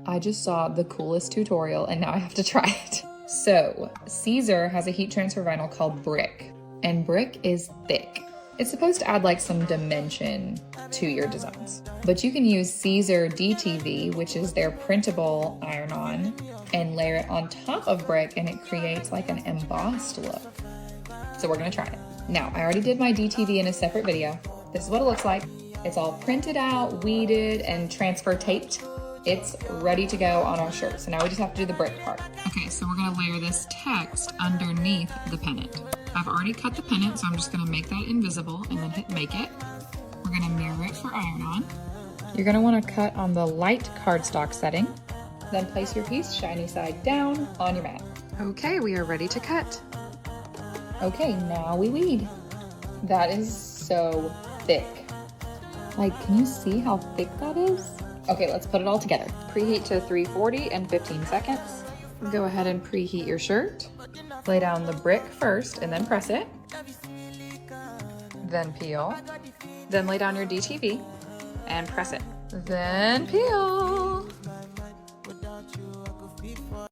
I just saw the coolest tutorial and now I have to try it. So, Caesar has a heat transfer vinyl called Brick, and Brick is thick. It's supposed to add like some dimension to your designs. But you can use Caesar DTV, which is their printable iron-on, and layer it on top of Brick and it creates like an embossed look. So we're gonna try it. Now, I already did my DTV in a separate video. This is what it looks like. It's all printed out, weeded, and transfer taped. It's ready to go on our shirt. So now we just have to do the brick part. Okay, so we're gonna layer this text underneath the pennant. I've already cut the pennant, so I'm just gonna make that invisible and then hit make it. We're gonna mirror it for iron-on. You're gonna wanna cut on the light cardstock setting. Then place your piece shiny side down on your mat. Okay, we are ready to cut. Okay, now we weed. That is so thick. Like, can you see how thick that is? Okay, let's put it all together. Preheat to 340 and 15 seconds. Go ahead and preheat your shirt. Lay down the brick first and then press it. Then peel. Then lay down your DTV and press it. Then peel.